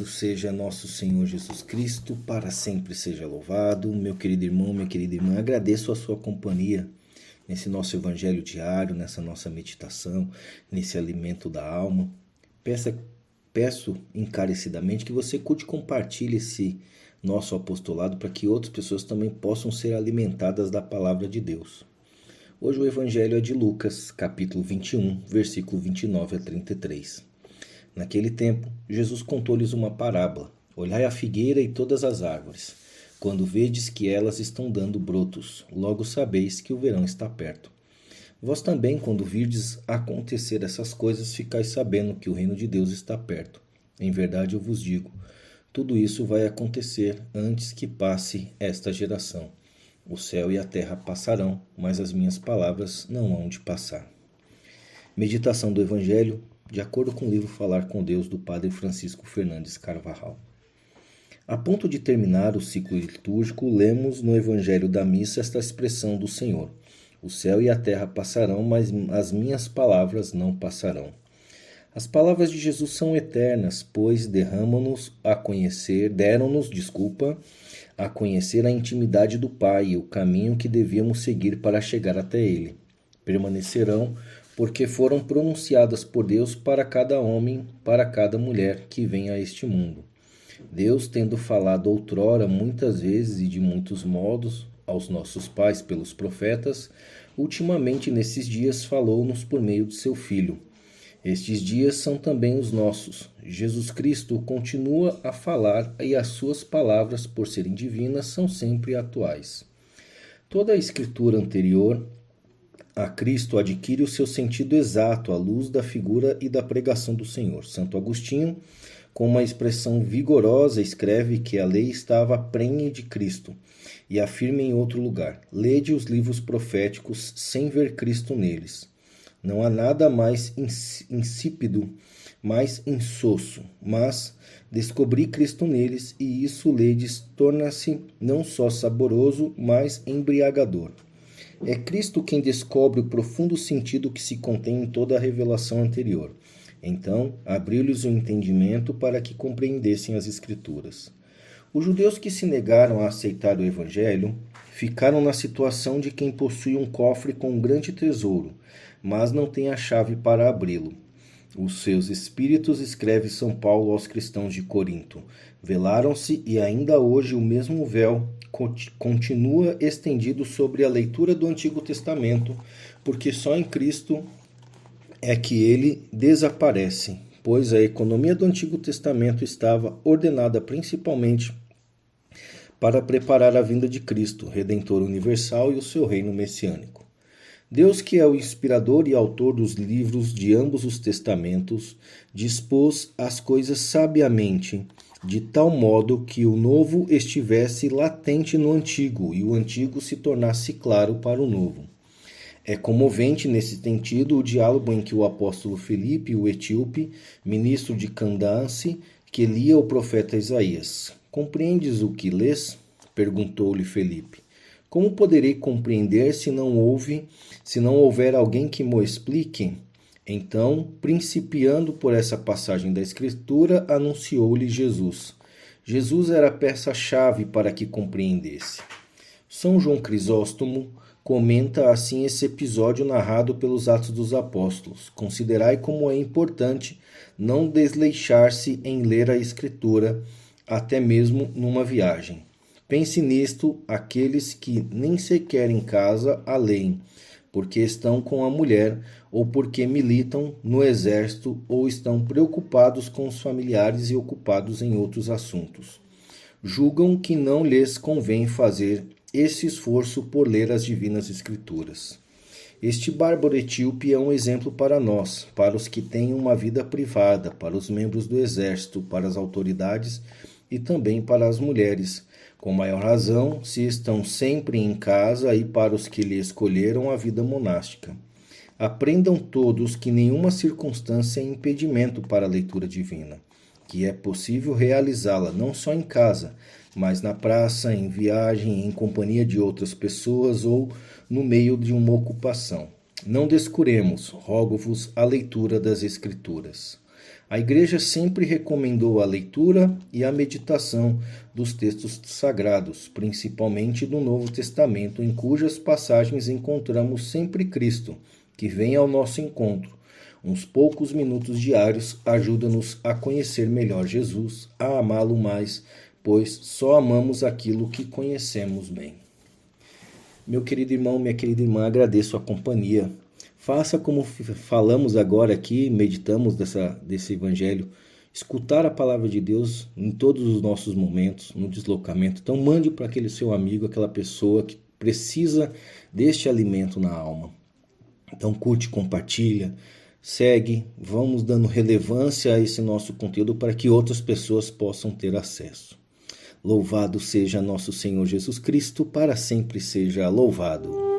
Louvado seja nosso Senhor Jesus Cristo, para sempre seja louvado. Meu querido irmão, minha querida irmã, agradeço a sua companhia nesse nosso evangelho diário, nessa nossa meditação, nesse alimento da alma. Peço encarecidamente que você curte e compartilhe esse nosso apostolado para que outras pessoas também possam ser alimentadas da palavra de Deus. Hoje o evangelho é de Lucas, capítulo 21, versículo 29 a 33. Naquele tempo, Jesus contou-lhes uma parábola. Olhai a figueira e todas as árvores. Quando vedes que elas estão dando brotos, logo sabeis que o verão está perto. Vós também, quando virdes acontecer essas coisas, ficais sabendo que o reino de Deus está perto. Em verdade eu vos digo, tudo isso vai acontecer antes que passe esta geração. O céu e a terra passarão, mas as minhas palavras não hão de passar. Meditação do Evangelho, de acordo com o livro Falar com Deus, do Padre Francisco Fernandes Carvajal. A ponto de terminar o ciclo litúrgico, lemos no Evangelho da Missa esta expressão do Senhor. O céu e a terra passarão, mas as minhas palavras não passarão. As palavras de Jesus são eternas, pois deram-nos a conhecer a intimidade do Pai e o caminho que devíamos seguir para chegar até Ele. Permanecerão, porque foram pronunciadas por Deus para cada homem, para cada mulher que vem a este mundo. Deus, tendo falado outrora muitas vezes e de muitos modos aos nossos pais pelos profetas, ultimamente nesses dias falou-nos por meio de seu Filho. Estes dias são também os nossos. Jesus Cristo continua a falar e as suas palavras, por serem divinas, são sempre atuais. Toda a escritura anterior a Cristo adquire o seu sentido exato à luz da figura e da pregação do Senhor. Santo Agostinho, com uma expressão vigorosa, escreve que a lei estava prenhe de Cristo e afirma em outro lugar: lede os livros proféticos sem ver Cristo neles. Não há nada mais insípido, mais insosso, mas descobri Cristo neles, e isso ledes torna-se não só saboroso, mas embriagador. É Cristo quem descobre o profundo sentido que se contém em toda a revelação anterior. Então, abriu-lhes o entendimento para que compreendessem as Escrituras. Os judeus que se negaram a aceitar o Evangelho ficaram na situação de quem possui um cofre com um grande tesouro, mas não tem a chave para abri-lo. Os seus espíritos, escreve São Paulo aos cristãos de Corinto, velaram-se e ainda hoje o mesmo véu continua estendido sobre a leitura do Antigo Testamento, porque só em Cristo é que ele desaparece, pois a economia do Antigo Testamento estava ordenada principalmente para preparar a vinda de Cristo, Redentor universal, e o seu reino messiânico. Deus, que é o inspirador e autor dos livros de ambos os testamentos, dispôs as coisas sabiamente, de tal modo que o novo estivesse latente no antigo e o antigo se tornasse claro para o novo. É comovente nesse sentido o diálogo em que o apóstolo Filipe, o etíope, ministro de Candace, que lia o profeta Isaías. Compreendes o que lês? Perguntou-lhe Filipe. Como poderei compreender se não houver alguém que mo explique? Então, principiando por essa passagem da Escritura, anunciou-lhe Jesus. Jesus era a peça-chave para que compreendesse. São João Crisóstomo comenta assim esse episódio narrado pelos Atos dos Apóstolos. Considerai como é importante não desleixar-se em ler a Escritura, até mesmo numa viagem. Pense nisto aqueles que nem sequer em casa a leem, porque estão com a mulher, ou porque militam no exército, ou estão preocupados com os familiares e ocupados em outros assuntos. Julgam que não lhes convém fazer esse esforço por ler as divinas Escrituras. Este bárbaro etíope é um exemplo para nós, para os que têm uma vida privada, para os membros do exército, para as autoridades e também para as mulheres, com maior razão se estão sempre em casa, e para os que lhe escolheram a vida monástica. Aprendam todos que nenhuma circunstância é impedimento para a leitura divina, que é possível realizá-la não só em casa, mas na praça, em viagem, em companhia de outras pessoas ou no meio de uma ocupação. Não descuremos, rogo-vos, a leitura das Escrituras. A Igreja sempre recomendou a leitura e a meditação dos textos sagrados, principalmente do Novo Testamento, em cujas passagens encontramos sempre Cristo, que vem ao nosso encontro. Uns poucos minutos diários ajudam-nos a conhecer melhor Jesus, a amá-lo mais, pois só amamos aquilo que conhecemos bem. Meu querido irmão, minha querida irmã, agradeço a companhia. Faça como falamos agora aqui, meditamos desse evangelho, escutar a palavra de Deus em todos os nossos momentos, no deslocamento. Então mande para aquele seu amigo, aquela pessoa que precisa deste alimento na alma. Então curte, compartilha, segue, vamos dando relevância a esse nosso conteúdo para que outras pessoas possam ter acesso. Louvado seja nosso Senhor Jesus Cristo, para sempre seja louvado.